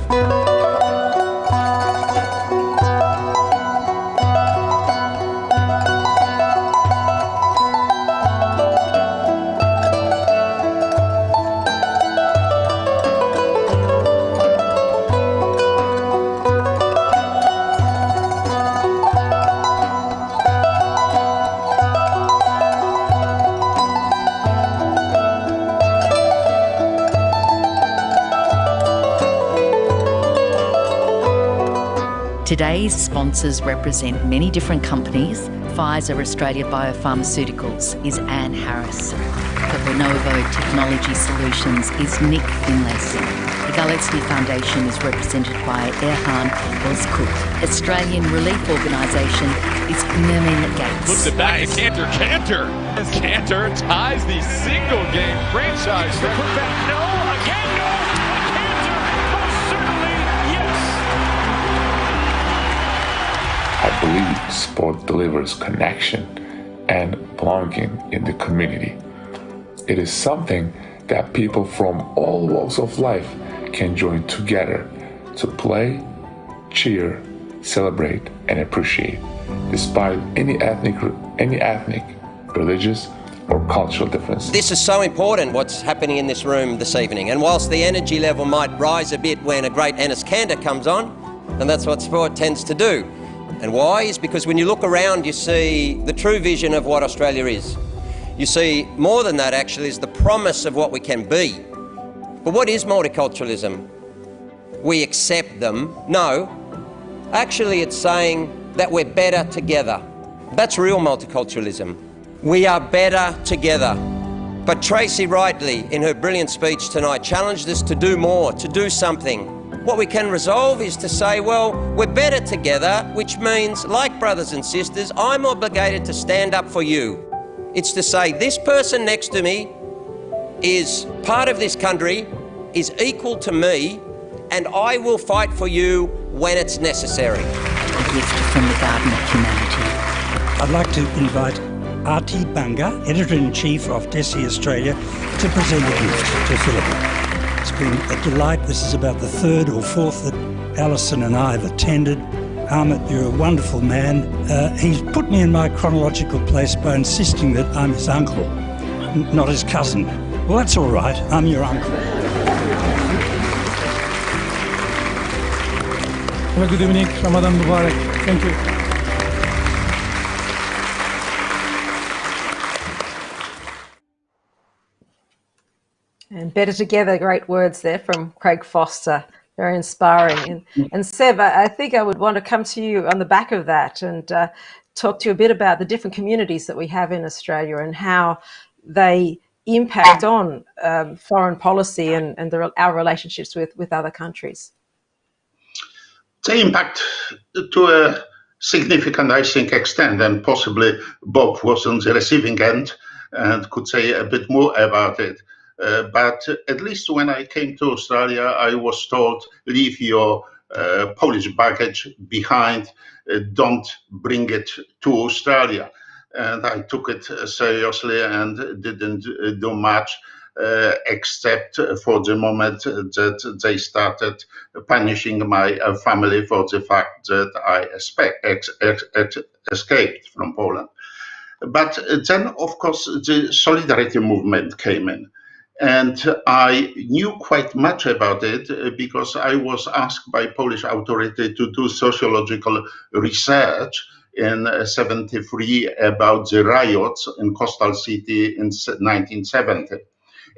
Today's sponsors represent many different companies. Pfizer Australia Biopharmaceuticals is Anne Harris. For Lenovo Technology Solutions is Nick Finlayson. The Galaxy Foundation is represented by Erhan Ozkuk. Australian Relief Organisation is Mermin Gates. Flips it back to Cantor. Cantor ties the single game franchise. Put back, no, again, no. Cantor, most certainly, yes. I believe sport delivers connection and belonging in the community. It is something that people from all walks of life can join together to play, cheer, celebrate, and appreciate, despite any ethnic, religious, or cultural differences. This is so important, what's happening in this room this evening. And whilst the energy level might rise a bit when a great Enes Kanter comes on, and that's what sport tends to do. And why? Is because when you look around, you see the true vision of what Australia is. You see, more than that actually is the promise of what we can be. But what is multiculturalism? We accept them. No, actually it's saying that we're better together. That's real multiculturalism. We are better together. But Tracy rightly, in her brilliant speech tonight, challenged us to do more, to do something. What we can resolve is to say, well, we're better together, which means, like brothers and sisters, I'm obligated to stand up for you. It's to say this person next to me is part of this country, is equal to me, and I will fight for you when it's necessary. A gift from the Garden of Humanity. I'd like to invite Arti Banga, Editor-in-Chief of Desi Australia, to present a gift to Philippa. It's been a delight. This is about the third or fourth that Alison and I have attended. Ahmed, you're a wonderful man. He's put me in my chronological place by insisting that I'm his uncle, not his cousin. Well, that's all right. I'm your uncle. Well, good evening. Ramadan Mubarak. Thank you. And better together, great words there from Craig Foster. Very inspiring. And Seb, I think I would want to come to you on the back of that and talk to you a bit about the different communities that we have in Australia and how they impact on foreign policy and our relationships with other countries. They impact to a significant, I think, extent, and possibly Bob was on the receiving end and could say a bit more about it. But at least when I came to Australia, I was told, leave your Polish baggage behind, don't bring it to Australia. And I took it seriously and didn't do much, except for the moment that they started punishing my family for the fact that I escaped from Poland. But then, of course, the solidarity movement came in. And I knew quite much about it because I was asked by Polish authority to do sociological research in 1973 about the riots in coastal city in 1970.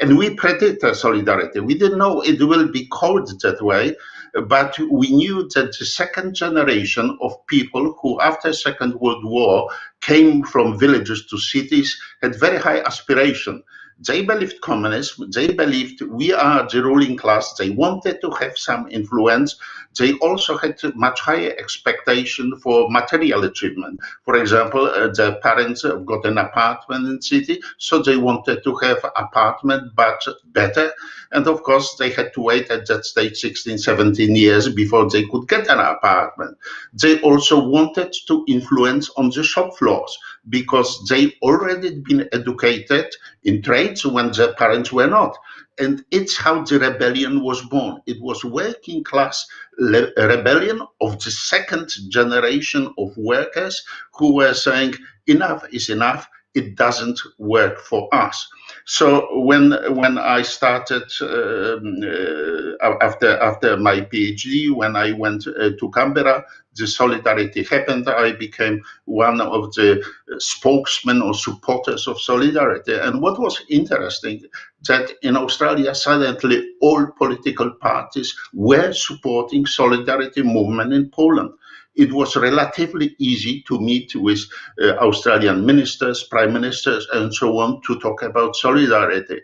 And we predicted solidarity. We didn't know it will be called that way, but we knew that the second generation of people who after Second World War came from villages to cities had very high aspiration. They believed communism, they believed we are the ruling class, they wanted to have some influence. They also had much higher expectation for material achievement. For example, their parents got an apartment in the city, so they wanted to have apartment, but better. And of course, they had to wait at that stage 16, 17 years before they could get an apartment. They also wanted to influence on the shop floors because they already been educated in trades when their parents were not. And it's how the rebellion was born. It was working class rebellion of the second generation of workers who were saying, enough is enough, it doesn't work for us. So when I started after my PhD, when I went to Canberra, the solidarity happened. I became one of the spokesmen or supporters of solidarity. And what was interesting, that in Australia, suddenly all political parties were supporting solidarity movement in Poland. it was relatively easy to meet with Australian ministers, prime ministers, and so on to talk about solidarity.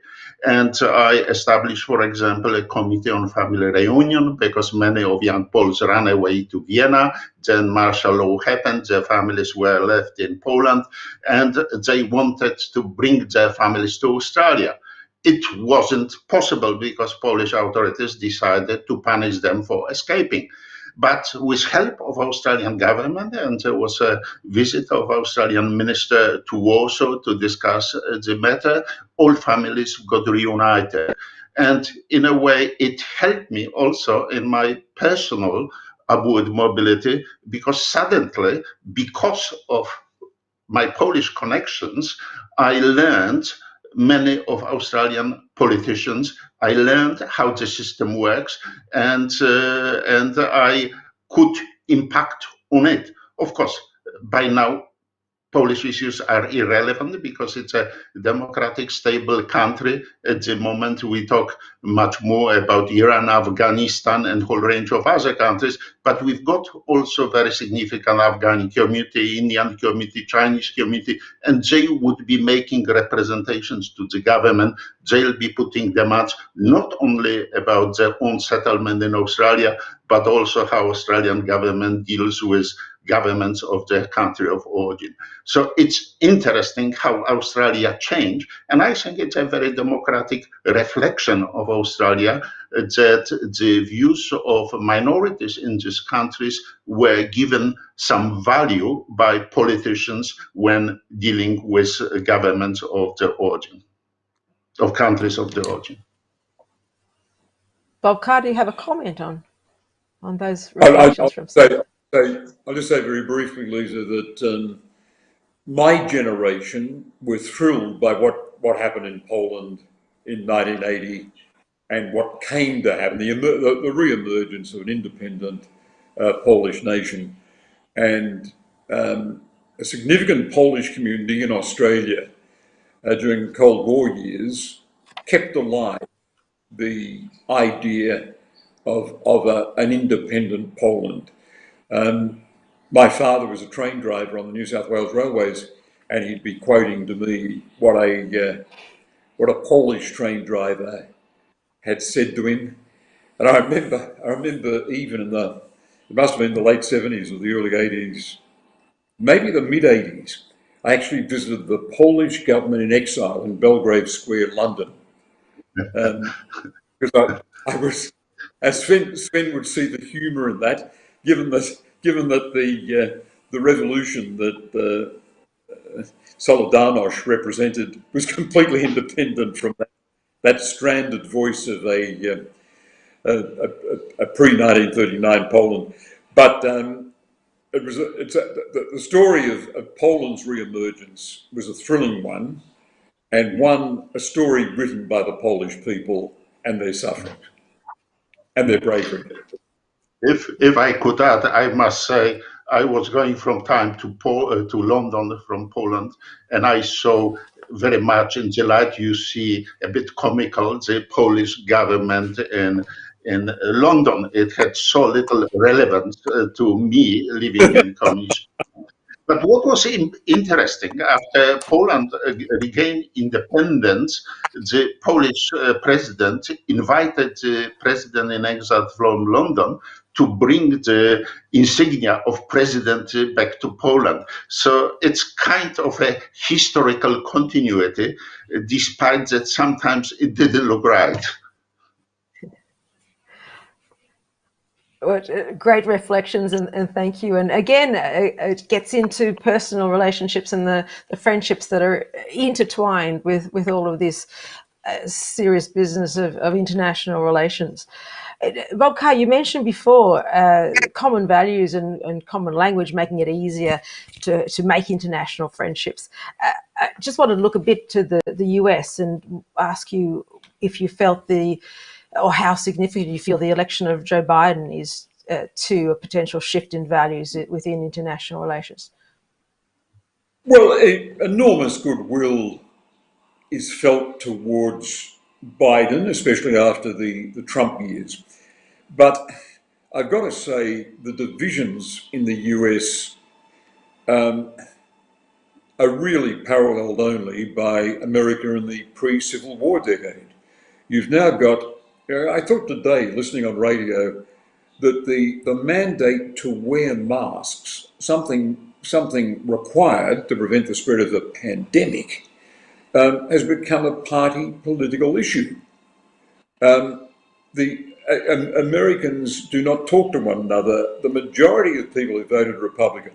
And I established, for example, a committee on family reunion because many of young Poles ran away to Vienna. Then martial law happened, their families were left in Poland, and they wanted to bring their families to Australia. It wasn't possible because Polish authorities decided to punish them for escaping. But with help of Australian government, and there was a visit of Australian minister to Warsaw to discuss the matter, all families got reunited. And in a way, it helped me also in my personal upward mobility because suddenly, because of my Polish connections, I learned many of Australian politicians. I learned how the system works, and I could impact on it. Of course, by now, Polish issues are irrelevant because it's a democratic, stable country. At the moment, we talk much more about Iran, Afghanistan, and a whole range of other countries. But we've got also very significant Afghani community, Indian community, Chinese community, and they would be making representations to the government. They'll be putting demands not only about their own settlement in Australia, but also how Australian government deals with governments of their country of origin. So it's interesting how Australia changed, and I think it's a very democratic reflection of Australia that the views of minorities in these countries were given some value by politicians when dealing with governments of the origin, of countries of the origin. Bob Carr, do you have a comment on those reflections I'll just say very briefly, Lisa, that my generation were thrilled by what happened in Poland in 1980 and what came to happen, the re-emergence of an independent Polish nation, and a significant Polish community in Australia during the Cold War years kept alive the idea of an independent Poland. My father was a train driver on the New South Wales Railways, and he'd be quoting to me what a Polish train driver had said to him. And I remember even it must have been the late 70s or the early 80s, maybe the mid 80s, I actually visited the Polish government in exile in Belgrave Square, London. Because I was, as Sven would see the humour in that, given that the revolution that Solidarność represented was completely independent from that stranded voice of a pre-1939 Poland. But the story of Poland's re-emergence was a thrilling one, and a story written by the Polish people and their suffering and their bravery. If I could add, I must say I was going from time to London from Poland, and I saw very much in the light you see a bit comical the Polish government in London. It had so little relevance to me living in communist. But what was interesting, after Poland regained independence, the Polish president invited the president in exile from London to bring the insignia of president back to Poland. So it's kind of a historical continuity, despite that sometimes it didn't look right. Great reflections, and thank you. And again, it gets into personal relationships and the friendships that are intertwined with all of this serious business of international relations. Bob Carr, you mentioned before common values and common language making it easier to make international friendships. I just wanted to look a bit to the US and ask you if you felt or how significant you feel the election of Joe Biden is to a potential shift in values within international relations. Well, enormous goodwill is felt towards Biden, especially after the Trump years. But I've got to say the divisions in the US are really paralleled only by America in the pre-Civil War decade. You've now got, I thought today, listening on radio, that the mandate to wear masks, something required to prevent the spread of the pandemic, has become a party political issue. Americans do not talk to one another. The majority of people who voted Republican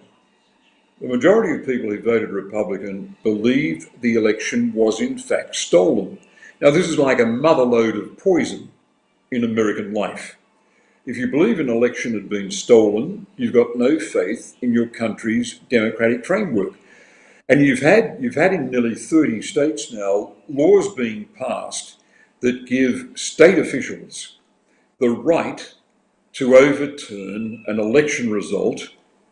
believe the election was in fact stolen. Now, this is like a motherload of poison in American life. If you believe an election had been stolen, you've got no faith in your country's democratic framework. And you've had in nearly 30 states now laws being passed that give state officials the right to overturn an election result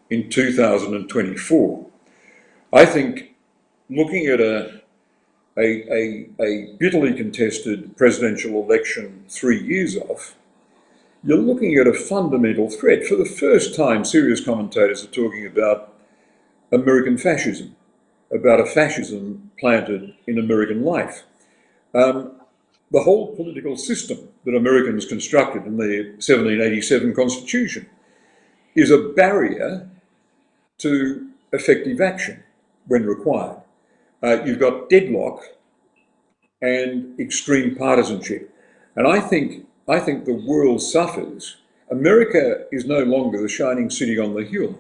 in 2024. I think looking at a bitterly contested presidential election 3 years off, you're looking at a fundamental threat. For the first time, serious commentators are talking about American fascism, about a fascism planted in American life. The whole political system that Americans constructed in the 1787 Constitution is a barrier to effective action when required. You've got deadlock and extreme partisanship. And I think the world suffers. America is no longer the shining city on the hill.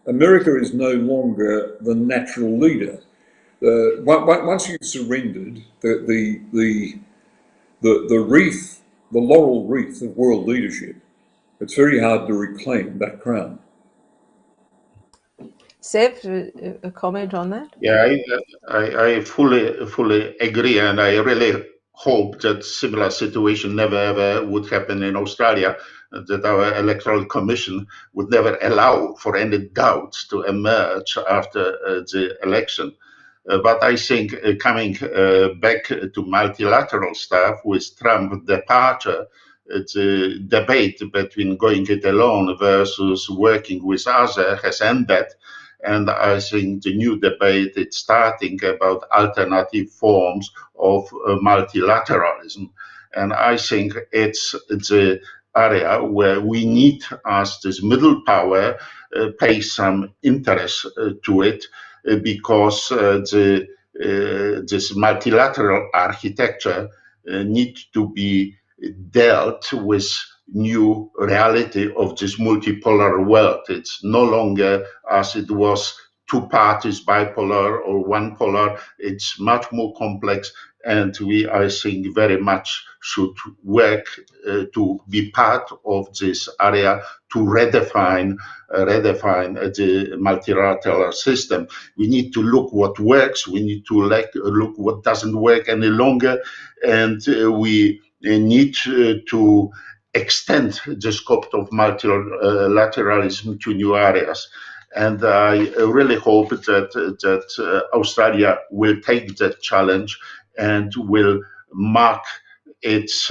America is no longer the natural leader. Once you've surrendered the wreath, the laurel wreath of world leadership, it's very hard to reclaim that crown. Sev, a comment on that? Yeah, I fully agree, and I really hope that similar situation never ever would happen in Australia, that our electoral commission would never allow for any doubts to emerge after the election. But I think coming back to multilateral stuff with Trump's departure, the debate between going it alone versus working with others has ended. And I think the new debate is starting about alternative forms of multilateralism. And I think it's the area where we need, as this middle power, pay some interest to it, because this multilateral architecture needs to be dealt with new reality of this multipolar world. It's no longer as it was two parties, bipolar or one polar. It's much more complex, and we, I think, very much should work to be part of this area to redefine the multilateral system. We need to look what works. We need to look what doesn't work any longer, and we need to extend the scope of multilateralism to new areas. And I really hope that Australia will take that challenge and will mark its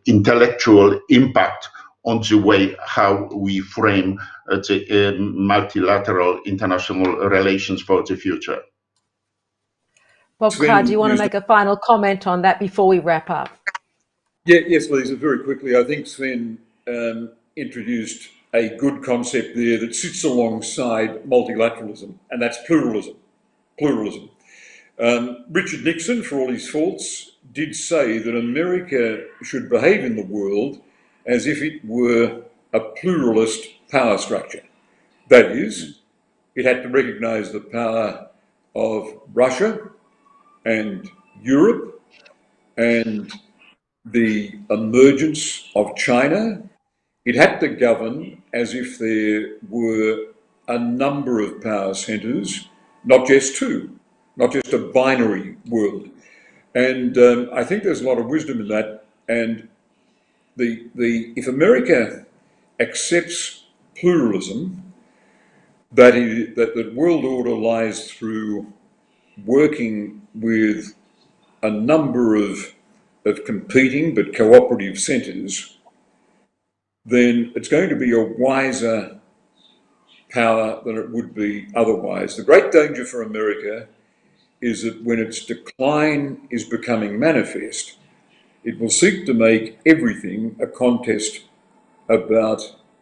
intellectual impact on the way how we frame the multilateral international relations for the future. Bob Carr, do you want to make a final comment on that before we wrap up? Yes, Lisa, very quickly. I think Sven introduced a good concept there that sits alongside multilateralism, and that's pluralism. Richard Nixon, for all his faults, did say that America should behave in the world as if it were a pluralist power structure. That is, it had to recognise the power of Russia and Europe and the emergence of China. It had to govern as if there were a number of power centres, not just two, not just a binary world. And I think there's a lot of wisdom in that. And if America accepts pluralism, that the world order lies through working with a number of of competing but cooperative centres, then it's going to be a wiser power than it would be otherwise. The great danger for America is that when its decline is becoming manifest, it will seek to make everything a contest about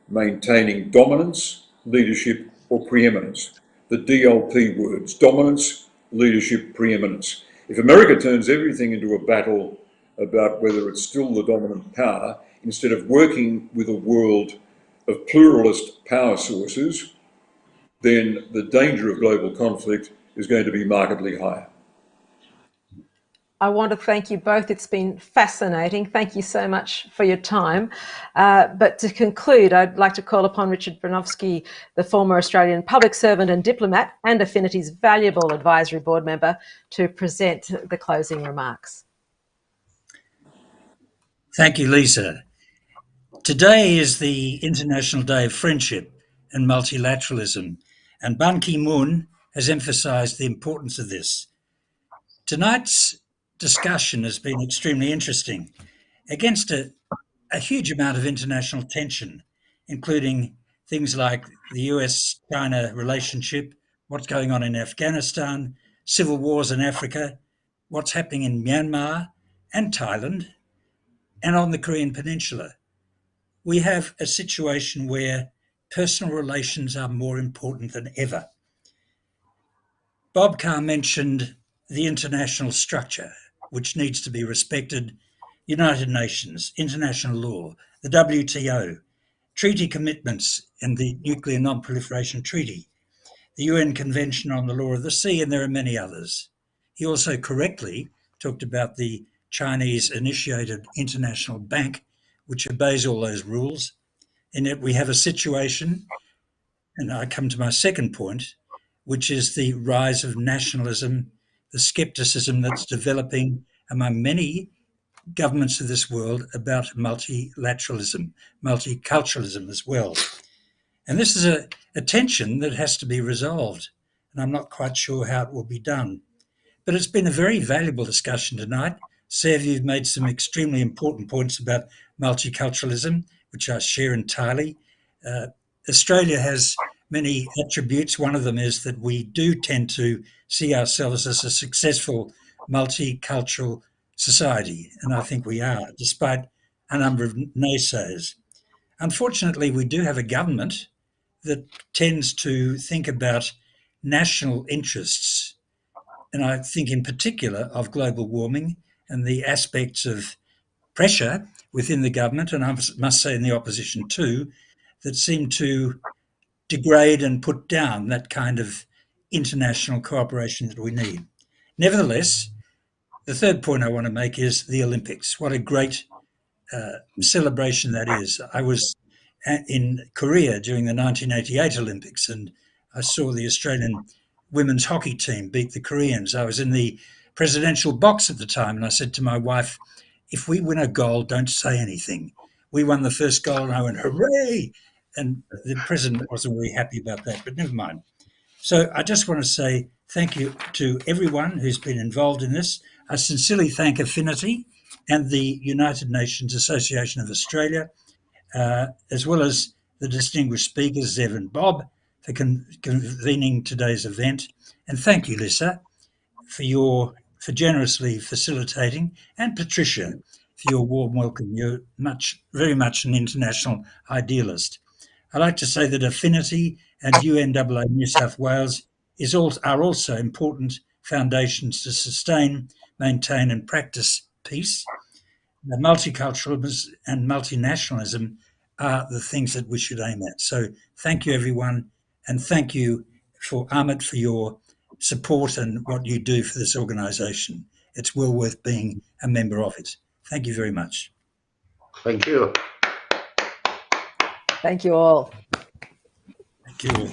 maintaining dominance, leadership, or preeminence. The DLP words: dominance, leadership, preeminence. If America turns everything into a battle about whether it's still the dominant power, instead of working with a world of pluralist power sources, then the danger of global conflict is going to be markedly higher. I want to thank you both. It's been fascinating. Thank you so much for your time. But to conclude, I'd like to call upon Richard Bronovsky, the former Australian public servant and diplomat and Affinity's valuable advisory board member, to present the closing remarks. Thank you, Lisa. Today is the International Day of Friendship and Multilateralism, and Ban Ki-moon has emphasised the importance of this. Tonight's discussion has been extremely interesting against a huge amount of international tension, including things like the US-China relationship, what's going on in Afghanistan, civil wars in Africa, what's happening in Myanmar and Thailand, and on the Korean Peninsula. We have a situation where personal relations are more important than ever. Bob Carr mentioned the international structure, which needs to be respected: United Nations, international law, the WTO, treaty commitments in the Nuclear Non-Proliferation Treaty, the UN Convention on the Law of the Sea, and there are many others. He also correctly talked about the Chinese-initiated International Bank, which obeys all those rules. And yet we have a situation, and I come to my second point, which is the rise of nationalism, the skepticism that's developing among many governments of this world about multilateralism, multiculturalism as well. And this is a tension that has to be resolved, and I'm not quite sure how it will be done. But it's been a very valuable discussion tonight. Sev, you've made some extremely important points about multiculturalism, which I share entirely. Australia has many attributes. One of them is that we do tend to see ourselves as a successful multicultural society, and I think we are, despite a number of naysayers. Unfortunately, we do have a government that tends to think about national interests, and I think in particular of global warming and the aspects of pressure within the government, and I must say in the opposition too, that seem to degrade and put down that kind of international cooperation that we need. Nevertheless, the third point I want to make is the Olympics. What a great celebration that is. I was in Korea during the 1988 Olympics, and I saw the Australian women's hockey team beat the Koreans. I was in the presidential box at the time, and I said to my wife, if we win a goal, don't say anything. We won the first goal, and I went, hooray! And the president wasn't really happy about that, but never mind. So I just want to say thank you to everyone who's been involved in this. I sincerely thank Affinity and the United Nations Association of Australia, as well as the distinguished speakers, Zev and Bob, for convening today's event. And thank you, Lissa, for generously facilitating, and Patricia for your warm welcome. You're very much an international idealist. I'd like to say that Affinity and UNAA New South Wales are also important foundations to sustain, maintain and practice peace. The multiculturalism and multinationalism are the things that we should aim at. So thank you, everyone, and thank you for Amit for your support and what you do for this organisation. It's well worth being a member of it. Thank you very much. Thank you. Thank you all. Thank you all.